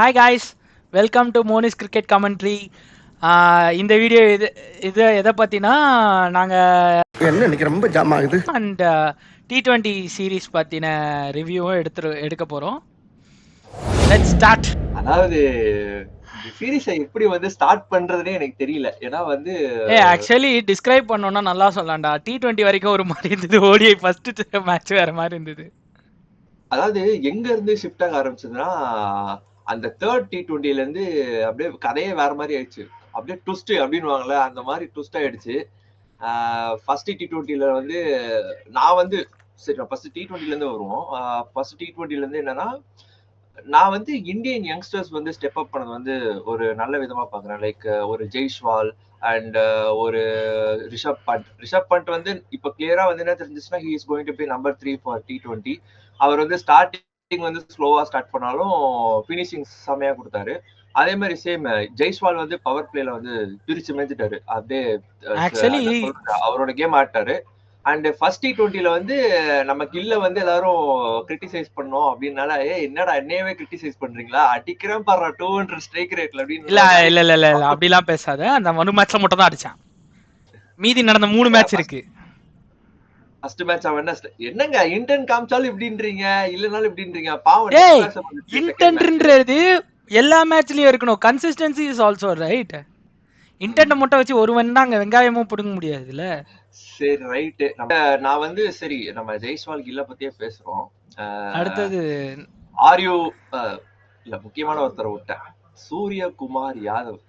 Hi guys, welcome to Monis cricket commentary. இந்த video இது எதை பற்றினா நாங்கள் என்ன இன்னைக்கு ரொம்ப ஜாம் ஆகுது அண்ட் T20 சீரீஸ் பற்றின ரிவ்யூவும் எடுக்க போகிறோம். Let's start. அதாவது சீரிஸை எப்படி வந்து ஸ்டார்ட் பண்றதுனே எனக்கு தெரியல. ஏன்னா வந்து ஆக்சுவலி டிஸ்கிரைப் பண்ணோன்னா நல்லா சொல்லலாம்டா. T20 வரைக்கும் ஒரு மாதிரி இருந்தது, ODI ஃபர்ஸ்ட் மேட்ச் வேற மாதிரி இருந்தது. அதாவது எங்க இருந்து ஷிஃப்ட் ஆக ஆரம்பிச்சதுன்னா, அந்த தேர்ட் T20ல இருந்து அப்படியே கதையே வேற மாதிரி ஆயிடுச்சு. அப்படியே ட்விஸ்ட் அப்படின்னுவாங்கல்ல, அந்த மாதிரி ட்விஸ்ட் ஆயிடுச்சு. ஃபர்ஸ்ட் T20ல வந்து நான் வந்து சரி ஃபர்ஸ்ட் T20ல இருந்து வருவோம். ஃபர்ஸ்ட் T20ல இருந்து என்னன்னா, நான் வந்து இந்தியன் யங்ஸ்டர்ஸ் வந்து ஸ்டெப் அப் பண்ணது வந்து ஒரு நல்ல விதமா பாக்குறேன். லைக் ஒரு ஜெய்ஷ்வால் அண்ட் ஒரு ரிஷப் பண்ட் வந்து இப்ப கிளியரா வந்து என்ன தெரிஞ்சிச்சுன்னா, he is going to be number 3 for T20. அவர் வந்து ஸ்டார்டிங் வந்து ஸ்லோவா ஸ்டார்ட் பண்ணாலும் பினிஷிங் செமையா கொடுத்தாரு. அதே மாதிரி சேம் ஜெய்ஸ்வால் வந்து பவர் பிளேல வந்து பிரிச்சு மேய்ச்சிட்டாரு. அப்படியே ஆக்சுவலி அவரோட கேம் ஆட்டாரு. அண்ட் ஃபர்ஸ்ட் T20ல வந்து நம்ம கில்ல வந்து எல்லாரும் கிரிட்டிசைஸ் பண்ணோம் அப்படின்னால, என்னடா என்னையவே கிரிட்டிசைஸ் பண்றீங்களா, அடிக்கிறேன் பாரு 200 ஸ்ட்ரைக் ரேட்ல அப்படின்னு. இல்ல அப்படிலாம் பேசாத. அந்த ஒரு மேட்ச்ல மட்டும் தான் அடிச்சான், மீதி நடந்த 3 மேட்ச் இருக்கு. ஃபர்ஸ்ட் மேட்ச் அவன் என்னங்க இன்டென்ட் காமிச்சாலும் இப்படின்றீங்க, இல்லனாலும் இப்படின்றீங்க. பாவம் இன்டென்ட்ன்றது எல்லா மேட்ச்லயும் இருக்கணும். Consistency is also right. Intend மட்டும் வச்சு ஒருவன் தான் அங்க வெங்காயமும் புடுங்க முடியாதுல்ல. சரி ரைட். நான் வந்து சரி நம்ம ஜெய்ஸ்வால் கில்ல பத்தியே பேசுறோம். அடுத்தது ஆர்யூ இல்ல முக்கியமான ஒருத்தர் விட்டேன், சூரியகுமார் யாதவ்.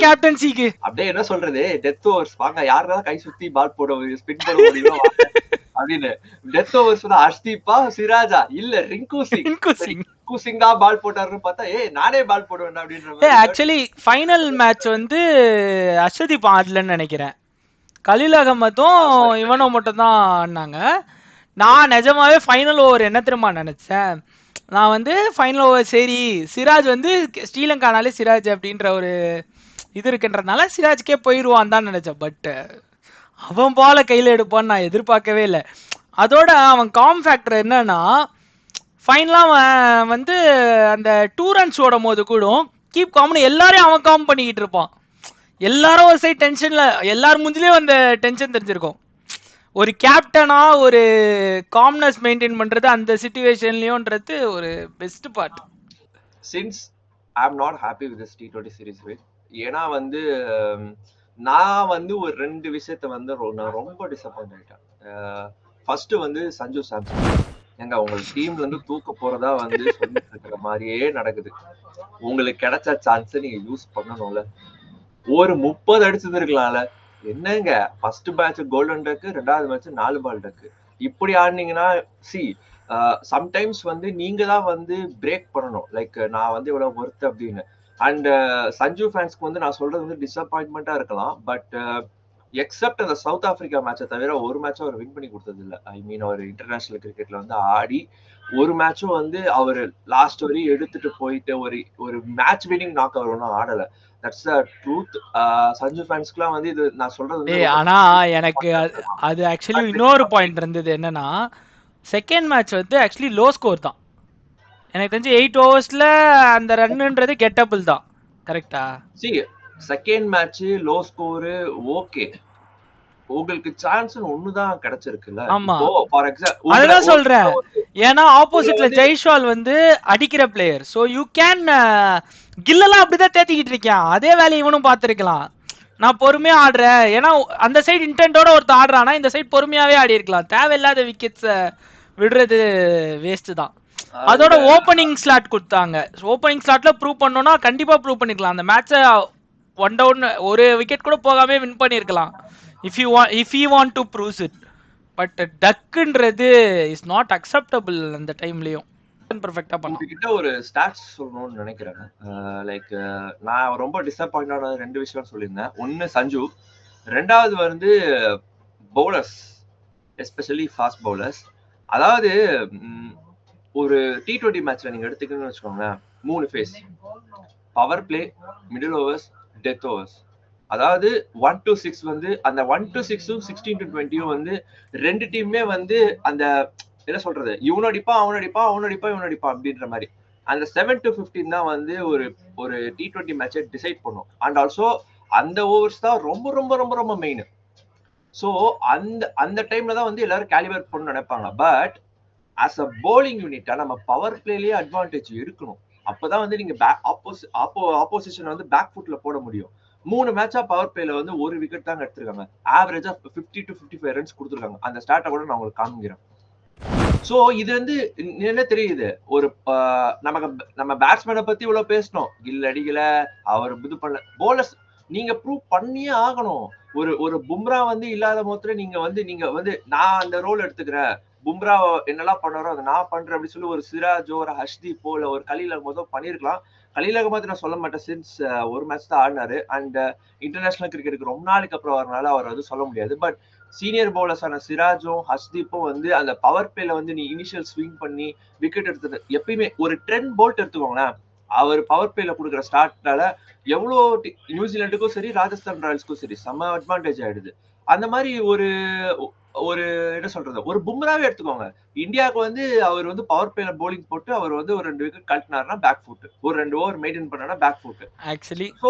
கேப்டன்சிக்கு அப்படியே என்ன சொல்றது, டெத் ஓவர்ஸ் வாங்க, யாருதான் கை சுத்தி பால் போட ஸ்பின் போட முடியும் அப்படின்னு. டெத் ஓவர்ஸ் ஹர்ஷ்தீப்பா சிராஜா இல்ல ரிங்கு சிங் தான் பால் போட்டாருன்னு பார்த்தா, நானே பால் போடுவேன் அப்படின்ற. ஆக்சுவலி ஃபைனல் மேட்ச் வந்து அர்ஷதீப் ஆடலன்னு நினைக்கிறேன். கலீல் அகமதும் இவனும் மட்டும் தான் ஆடினாங்க. நான் நிஜமாவே ஃபைனல் ஓவர் என்ன தெரியுமா நினைச்சேன், நான் வந்து ஃபைனல் ஓவர் சரி சிராஜ் வந்து ஸ்ரீலங்கானாலே சிராஜ் அப்படின்ற ஒரு இது இருக்குன்றதுனால சிராஜ்கே போயிடுவான் தான் நினைச்சேன். பட் அவன் பால கையில் எடுப்பான்னு நான் எதிர்பார்க்கவே இல்லை. அதோட அவன் காம் ஃபேக்டர் என்னன்னா, ஃபைனலாக அவன் வந்து அந்த 2 ரன்ஸ் ஓடும் போது கூட கீப் காம்னு எல்லாரையும் அவன் காம் பண்ணிக்கிட்டு இருப்பான். எல்லாரும் ஒரு சைட் டென்ஷன்ல, எல்லாரும் முந்திலேயும் அந்த டென்ஷன் தெரிஞ்சிருக்கும். ஒரு கேப்டனா ஒரு காம்னஸ் மெயின்டைன் பண்றது அந்த சிச்சுவேஷன்லயோன்றது ஒரு best part. Since I am not happy with this T20 series with, ஏன்னா வந்து நான் வந்து ஒரு 2 விஷயத்த வந்து நான் ரொம்ப டிசப்பாயிண்ட் ஆயிட்டேன். ஃபர்ஸ்ட் வந்து சஞ்சு சாம்சன். எங்க உங்க டீம்ல இருந்து தூக்க போறதா வந்து சொல்லிட்டு இருக்கிற மாதிரியே நடக்குது. உங்களுக்கு கிடைச்ச சான்ஸ் நீங்க யூஸ் பண்ணணும்ல. ஒரு 30 அடிச்சிருக்கலாம்ல. என்னங்க ஃபர்ஸ்ட் மேட்ச் கோல்டன் டக்கு, ரெண்டாவது மேட்ச் 4 பால் டக்கு. இப்படி ஆடினீங்கன்னா சி சம்டைம்ஸ் வந்து நீங்க தான் வந்து பிரேக் பண்ணணும். லைக் நான் வந்து இவ்வளவு ஒர்த் அப்படின்னு. அண்ட் சஞ்சு ஃபேன்ஸ்க்கு வந்து நான் சொல்றது வந்து டிசப்பாயின்மெண்டா இருக்கலாம். பட் எக்ஸப்ட் அந்த சவுத் ஆப்பிரிக்கா மேட்சை தவிர ஒரு மேட்சும் அவர் வின் பண்ணி கொடுத்தது இல்லை. ஐ மீன் அவர் இன்டர்நேஷனல் கிரிக்கெட்ல வந்து ஆடி ஒரு மேட்சும் வந்து அவர் லாஸ்ட் வரையும் எடுத்துட்டு போயிட்டு ஒரு மேட்ச் வின்னிங் நாக் அவர் ஒன்றும் ஆடலை. That's the truth. சஞ்சு ஃபேன்ஸ்க்குலாம் வந்து இது நான் சொல்றது. ஆனா எனக்கு அது ஆக்சுவலி இன்னொரு பாயிண்ட் இருந்தது என்னன்னா, செகண்ட் மேட்ச் வந்து ஆக்சுவலி லோ ஸ்கோர் தான். எனக்கு தெரிஞ்சு 8 ஓவர்ஸ்ல அந்த ரன்ன்றது கெட்டபிள் தான். கரெக்டா? C second match low score okay, உங்களுக்கு சான்ஸ் ஒண்ணுதான் கிடைச்சிருக்குல்ல. இப்போ ஃபார் எக்ஸாம்பிள் அதுதான் சொல்றேன். ஏன்னா ஆப்போசிட்ல ஜெய்ஷ்வால் வந்து அடிக்கிற பிளேயர். சோ யூ கேன் கில்லெல்லாம் அப்படிதான் தேத்திக்கிட்டு இருக்கான். அதே வேலையை இவனும் பார்த்திருக்கலாம். நான் பொறுமையா ஆடுறேன், ஏன்னா அந்த சைடு இன்டென்டோட ஒருத்தர் ஆடுறானா இந்த சைடு பொறுமையாவே ஆடி இருக்கலாம். தேவையில்லாத விக்கெட்ஸ் விடுறது வேஸ்ட் தான். அதோட ஓப்பனிங் ஸ்லாட் கொடுத்தாங்க. ஓப்பனிங் ஸ்லாட்ல ப்ரூவ் பண்ணோம்னா கண்டிப்பா ப்ரூவ் பண்ணிக்கலாம். அந்த மேட்சை 1 டவுன் ஒரு விக்கெட் கூட போகாம வின் பண்ணிருக்கலாம் if you want to prove it. But டக்குன்றது இஸ் நாட் அக்செப்டபிள். அந்த டைம்லயும் பெர்ஃபெக்ட்டா பண்ணலாம். உங்ககிட்ட ஒரு ஸ்டாட்ஸ் சொல்லணும்னு நினைக்கிறேன். லைக் நான் ரொம்ப டிசப்பாயிண்டான 2 விஷயம் சொல்லியிருந்தேன். ஒன்னு சஞ்சு, ரெண்டாவது வந்து பவுலர்ஸ், எஸ்பெஷலி ஃபாஸ்ட் பவுலர்ஸ். அதாவது ஒரு T20 மேட்ச்ல நீங்க எடுத்துக்கணும்னு வச்சுக்கோங்களேன், 3 phase: power play, middle overs, death overs. அதாவது 1 to 6 வந்து அந்த 1 to 6 16 to 20 வந்து 2 டீமுமே வந்து அந்த என்ன சொல்றது, இவனும் அடிப்பா அவனும் அடிப்பா அவனும் அடிப்பா இவனும் அடிப்பா அப்படின்ற மாதிரி. அந்த 7 to 15 தான் வந்து ஒரு ஒரு T20 மேட்சை டிசைட் பண்ணும். அண்ட் ஆல்சோ அந்த ஓவர்ஸ் தான் ரொம்ப ரொம்ப ரொம்ப ரொம்ப மெயின். ஸோ அந்த அந்த டைம்ல தான் வந்து எல்லாரும் கேலிபர் பண்ண நினைப்பாங்க. பட் ஆஸ் அ போலிங் யூனிட்டா நம்ம பவர் பிளேலயே அட்வான்டேஜ் இருக்கணும். அப்பதான் வந்து நீங்க ஆப்போசிஷன் வந்து பேக் ஃபுட்ல போட முடியும். 3 மேட்சா பவர் பிளேல வந்து ஒரு விக்கெட் தான் எடுத்திருக்காங்க. ஆவரேஜா 50 to 55 ரன்ஸ் கொடுத்துருக்காங்க. அந்த ஸ்டாட்டை கூட நான் உங்களுக்கு காமிக்கிறேன். சோ இது வந்து என்ன தெரியுது, ஒரு நமக்கு நம்ம பேட்ஸ்மேனை பத்தி இவ்வளவு பேசணும், கில் அடிக்கல அவர் இது பண்ணல, போலர்ஸ் நீங்க ப்ரூவ் பண்ணியே ஆகணும். ஒரு பும்ரா வந்து இல்லாத போதுல நீங்க வந்து நான் அந்த ரோல் எடுத்துக்கிறேன், பும்ரா என்னெல்லாம் பண்ணாரோ அதை நான் பண்றேன் அப்படின்னு சொல்லி ஒரு சிராஜோ ஒரு ஹர்ஷ்தீப்போ இல்ல ஒரு கலீல் அகமதோ பண்ணிருக்கலாம். கலீல் அகமது நான் சொல்ல மாட்டேன், சின்ஸ் ஒரு மேட்ச் தான் ஆடினாரு அண்ட் இன்டர்நேஷனல் கிரிக்கெட்டுக்கு ரொம்ப நாளைக்கு அப்புறம் வரனால அவர் வந்து சொல்ல முடியாது. பட் சீனியர் பவுலர்ஸான சிராஜும் ஹர்ஷ்தீப்பும் வந்து அந்த பவர் பிளேல வந்து நீ இனிஷியல் ஸ்விங் பண்ணி விக்கெட் எடுத்தது எப்பயுமே ஒரு ட்ரெண்ட் போல்ட் எடுத்துக்கோங்களேன், அவர் பவர் பிளேல கொடுக்குற ஸ்டார்ட்னால எவ்வளோ நியூசிலாண்டுக்கும் சரி ராஜஸ்தான் ராயல்ஸ்க்கும் சரி செம்ம அட்வான்டேஜ் ஆயிடுது. அந்த மாதிரி ஒரு ஒரு என்ன சொல்றது, ஒரு பும்ராவே எடுத்துக்கோங்க, இந்தியாவுக்கு வந்து அவர் வந்து பவர் பிளேல போலிங் போட்டு அவர் வந்து ஒரு 2 விக்கெட் கழட்டினாருன்னா பேக் ஃபுட், ஒரு 2 ஓவர் மெயின்டைன் பண்ணா பேக் ஃபுட். ஆக்சுவலி சோ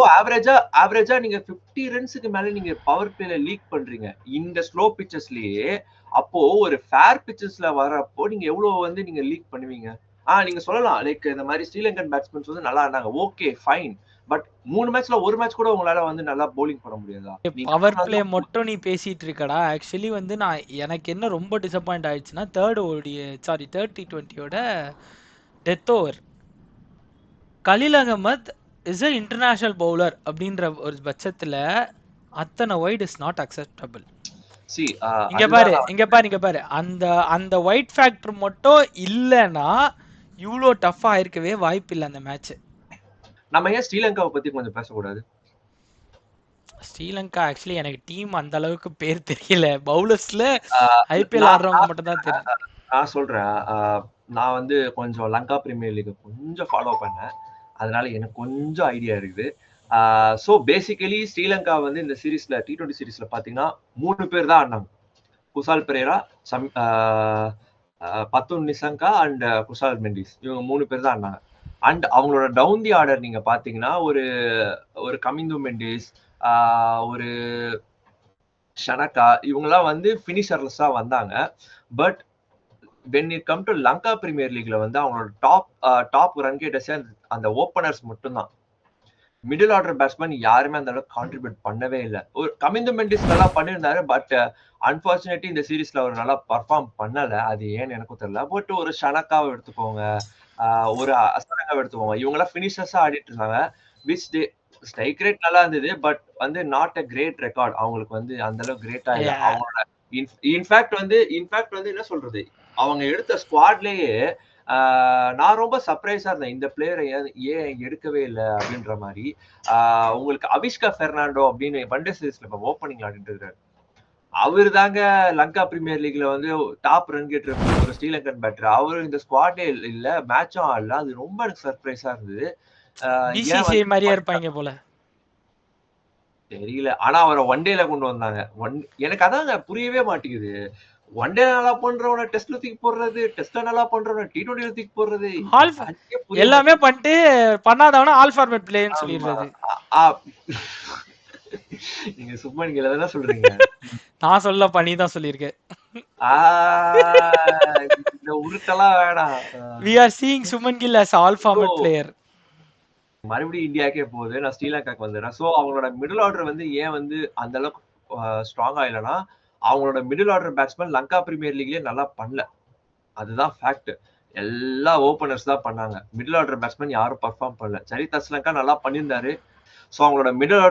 ஆவரேஜா நீங்க 50 ரன்ஸ்க்கு மேல நீங்க பவர் பிளேல லீக் பண்றீங்க இந்த ஸ்லோ பிச்சஸ்லயே. அப்போ ஒரு ஃபேர் பிச்சஸ்ல வரப்போ நீங்க எவ்வளவு வந்து நீங்க லீக் பண்ணுவீங்க? நீங்க சொல்லலாம் லைக் இந்த மாதிரி ஸ்ரீலங்கன் பேட்ஸ்மேன்ஸ் வந்து நல்லா இருந்தாங்க, ஓகே ஃபைன். பட் 3 மேட்ச்ல ஒரு மேட்ச் கூட உங்களால வந்து நல்லா போலிங் பண்ண முடியாதா? பவர் பிளே மட்டும் நீ பேசிட்டு இருக்கடா. ஆக்சுவலி வந்து எனக்கு என்ன ரொம்ப டிசப்பாயிண்ட் ஆயிடுச்சுன்னா தேர்ட் T20யோட death over. Khaleel Ahmed is a international bowler அப்படின்ற ஒரு பட்சத்துல அத்தனை வைட் இஸ் நாட் அக்செப்டபிள். இங்க பாரு அந்த அந்த ஒயிட் ஃபேக்டர் மட்டும் இல்லைன்னா இவ்வளோ டஃபா இருக்கவே வாய்ப்பு இல்லை அந்த மேட்ச். நம்ம ஏன் ஸ்ரீலங்காவை பத்தி கொஞ்சம் பேசக்கூடாது? ஸ்ரீலங்கா ஆக்சுவலி எனக்கு டீம் அந்த அளவுக்கு பேர் தெரியல, பவுலர்ஸ்ல ஐபிஎல் ஆடுறவங்க மட்டும் தான் தெரியும். நான் சொல்றேன், நான் வந்து கொஞ்சம் லங்கா பிரீமியர் லீக் கொஞ்சம் ஃபாலோ பண்ணேன், அதனால எனக்கு கொஞ்சம் ஐடியா இருக்குது. ஸோ பேசிக்கலி ஸ்ரீலங்கா வந்து இந்த சீரீஸ்ல T20 சீரீஸ்ல பாத்தீங்கன்னா 3 பேர் தான் ஆடினாங்க. குசால் பெரேரா, பத்துன் நிசங்கா அண்ட் குசால் மெண்டிஸ், இவங்க 3 பேர் தான் ஆடினாங்க. அண்ட் அவங்களோட டவுன் தி ஆர்டர் நீங்க பாத்தீங்கன்னா ஒரு கமிந்து மெண்டிஸ், ஒரு ஷனக்கா, இவங்கெல்லாம் வந்து பினிஷர்ஸா வந்தாங்க. But when it come to Lanka premier லீக்ல வந்து அவங்களோட டாப் ரன் கேட்டர்ஸே அந்த ஓப்பனர்ஸ் மட்டும்தான். மிடில் ஆர்டர் பேட்ஸ்மேன் யாருமே அந்த அளவுக்கு கான்ட்ரிபியூட் பண்ணவே இல்லை. ஒரு கமிந்து மெண்டிஸ் நல்லா பண்ணியிருந்தாரு, பட் அன்பார்ச்சுனேட்லி இந்த சீரீஸ்ல அவர் நல்லா பர்ஃபார்ம் பண்ணல. அது ஏன்னு எனக்கும் தெரியல. பட் ஒரு ஷனக்காவை எடுத்துக்கோங்க, ஒரு அசரங்காவை எடுத்துக்கோங்க, இவங்க எல்லாம் பினிஷர்ஸா ஆடிட்டு இருந்தாங்க. விச் டே ஸ்ட்ரைக் ரேட் நல்லா இருந்தது, பட் வந்து நாட் அ கிரேட் ரெக்கார்ட். அவங்களுக்கு வந்து அந்த அளவுக்கு கிரேட்டா இல்லை. அவங்களோட இன்ஃபேக்ட் வந்து என்ன சொல்றது, அவங்க எடுத்த ஸ்குவாட்லயே நான் ரொம்ப சர்ப்ரைஸா இருந்தேன், இந்த பிளேயரை ஏன் எடுக்கவே இல்லை அப்படின்ற மாதிரி. உங்களுக்கு அவிஷ்கா பெர்னாண்டோ அப்படின்னு ஒன் டே சீரீஸ்ல இப்ப ஓப்பனிங் ஆடிட்டு இருக்காரு. அவரு தாங்க லங்கா பிரீமியர் லீக்ல வந்து டாப் ரன் கேட்டர் ஒரு ஸ்ரீலங்கன் பேட்டர். அவரு இந்த ஸ்குவாடே இல்ல, மேட்சும் ஆடல. அது ரொம்ப எனக்கு சர்ப்ரைஸா இருந்தது. பிசிசிஐ மாதிரியே இருப்பாங்க போல தெரியல. ஆனா அவரை ஒன் டேல கொண்டு வந்தாங்க. எனக்கு அதாங்க புரியவே மாட்டேங்குது. ஒன் டே நல்லா பண்றவன டெஸ்ட்ல தூக்கி போடுறது, டெஸ்ட்ல நல்லா பண்றவன T20ல தூக்கி போடுறது, எல்லாமே பண்ணிட்டு பண்ணாதவன ஆல் ஃபார்மேட் பிளேயர்னு சொல்லிடுறது. நீங்க சுப்மன் கில் தான சொல்றீங்க? நான் சொல்ல பண்ணி தான் சொல்லியிருக்கேன். இந்த உருட்டெல்லாம் வேணாம். we are seeing Shubman Gill as all format player. மறுபடியும் இந்தியாக்கே போகுது, நான் ஸ்ரீலங்காக்கு வந்துடுறேன். சோ அவங்களோட மிடில் ஆர்டர் வந்து ஏன் வந்து அந்த அளவுக்கு ஸ்ட்ராங்கா இல்லைன்னா, அவங்களோட middle order batsman Lanka premier லீக்லயே நல்லா பண்ணல, அதுதான் ஃபேக்ட். எல்லா ஓபனர்ஸ் தான் பண்ணாங்க, மிடில் ஆர்டர் பேட்ஸ்மேன் யாரும் பர்ஃபார்ம் பண்ணல. சரித் அஸ்லங்கா நல்லா பண்ணியிருந்தாரு. ஸோ அவங்களோட மிடில்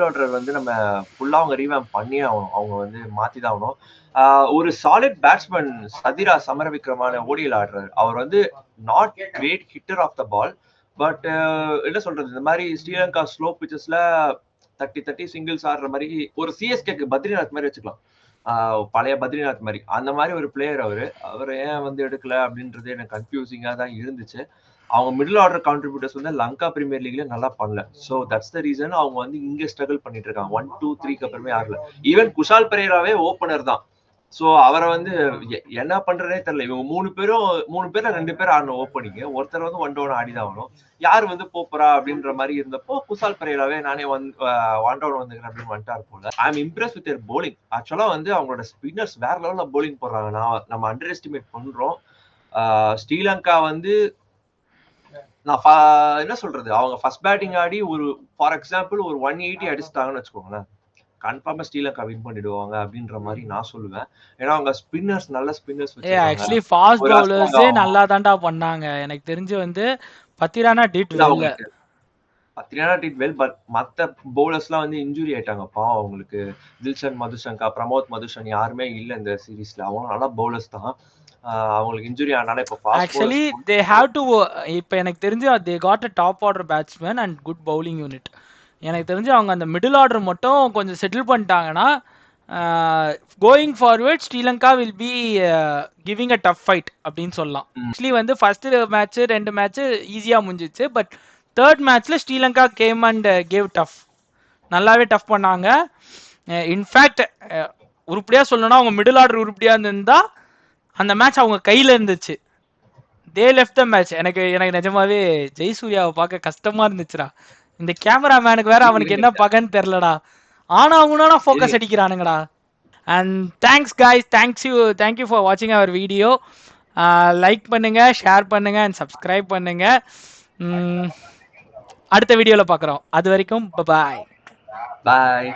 ஆர்டர் வந்து நம்ம ஃபுல்லா அவங்க ரீவேம்ப் பண்ணியே ஆகணும், அவங்க வந்து மாத்தி தான் ஆகணும். ஒரு சாலிட் பேட்ஸ்மேன் சதிரா சமரவிக்ரமான ஓடியில் ஆடுறாரு. அவர் வந்து not great hitter of the ball, but என்ன சொல்றது, இந்த மாதிரி ஸ்ரீலங்கா ஸ்லோ பிச்சஸ்ல 30 சிங்கிள்ஸ் ஆடுற மாதிரி ஒரு சிஎஸ்கேக்கு பத்ரிநாத் மாதிரி வச்சுக்கலாம், பழைய பத்ரிநாத் மாதிரி அந்த மாதிரி ஒரு பிளேயர். அவர் ஏன் வந்து எடுக்கல அப்படின்றது எனக்கு கன்ஃபியூசிங்கா தான் இருந்துச்சு. அவங்க மிடில் ஆர்டர் கான்ட்ரிபியூட்டர்ஸ் வந்து லங்கா பிரீமியர் லீக்ல நல்லா பண்ணல. ஸோ தட்ஸ் த ரீசன் அவங்க வந்து இங்க ஸ்ட்ரகிள் பண்ணிட்டு இருக்காங்க. 1, 2, 3க்கு அப்புறமே ஆகல. ஈவன் குஷால் பெரேராவே ஓப்பனர் தான், சோ அவரை வந்து என்ன பண்றதே தெரியல. இவங்க 3 பேர்ல 2 பேர் ஆடணும் ஓப்பனிங். ஒருத்தர் வந்து 1 டவுன் ஆடிதான் ஆகணும். யார் வந்து போறா அப்படின்ற மாதிரி இருந்தப்போ குசால் பெரேராவே நானே வந்து 1 டவுன் வந்துக்கிறேன் அப்படின்னு வந்துட்டார் போல. I am Impress with their bowling. ஆக்சுவலா வந்து அவங்களோட ஸ்பின்னர்ஸ் வேற லெவல்ல bowling போடுறாங்க. நம்ம அண்டர் எஸ்டிமேட் பண்றோம். ஸ்ரீலங்கா வந்து நான் என்ன சொல்றது, அவங்க ஃபர்ஸ்ட் பேட்டிங் ஆடி ஒரு ஃபார் எக்ஸாம்பிள் ஒரு 180 அடிச்சிட்டாங்கன்னு வச்சுக்கோங்களேன், கன்ஃபார்மா ஸ்ரீலங்கா வின் பண்ணிடுவாங்க அப்படின்ற மாதிரி நான் சொல்லுவேன். ஏன்னா அவங்க ஸ்பின்னர்ஸ் நல்ல ஸ்பின்னர்ஸ் வச்சிருக்காங்க. ஆக்சுவலி ஃபாஸ்ட் பவுலர்ஸே நல்லா தான்டா பண்ணாங்க. எனக்கு தெரிஞ்சு வந்து Pathirana did well. Pathirana did well, but மத்த பவுலர்ஸ்லாம் வந்து இன்ஜுரி ஆயிட்டாங்கப்பா. அவங்களுக்கு தில்ஷன் மதுசங்கா, பிரமோத் மதுசன் யாருமே இல்ல இந்த சீரீஸ்ல. அவங்க நல்ல பவுலர்ஸ் தான். அவங்களுக்கு இன்ஜுரி ஆனால இப்ப fast actually they have to இப்போ எனக்கு தெரிஞ்சு they got a top order batsman and good bowling unit. எனக்கு தெரிஞ்சு அவங்க அந்த மிடில் ஆர்டர் மட்டும் கொஞ்சம் செட்டில் பண்ணிட்டாங்கன்னா going forward Sri Lanka will be giving a tough fight அப்படின்னு சொல்லலாம். ஆக்சுவலி வந்து ஃபர்ஸ்ட் மேட்ச் 2 மேட்ச் ஈஸியாக முடிஞ்சிச்சு. பட் தேர்ட் மேட்ச்ல Sri Lanka game and gave tough, நல்லாவே டஃப் பண்ணாங்க. இன்ஃபேக்ட் உருப்படியா சொல்லணும்னா அவங்க மிடில் ஆர்டர் உருப்படியா இருந்திருந்தா அந்த மேட்ச் அவங்க கையில இருந்துச்சு. They left the match. எனக்கு நிஜமாவே ஜெயசூர்யாவை பார்க்க கஷ்டமா இருந்துச்சுடா. இந்த கேமராமேனுக்கு வேற அவனுக்கு என்ன பகன்னு தெரியலடா. ஆனா அவனா ஃபோக்கஸ் அடிக்கிறானுங்கடா. And thanks guys, thank you for வாட்சிங் அவர் வீடியோ. லைக் பண்ணுங்க, ஷேர் பண்ணுங்க அண்ட் சப்ஸ்கிரைப் பண்ணுங்க. அடுத்த வீடியோல பார்க்குறோம். அது வரைக்கும் பாய்.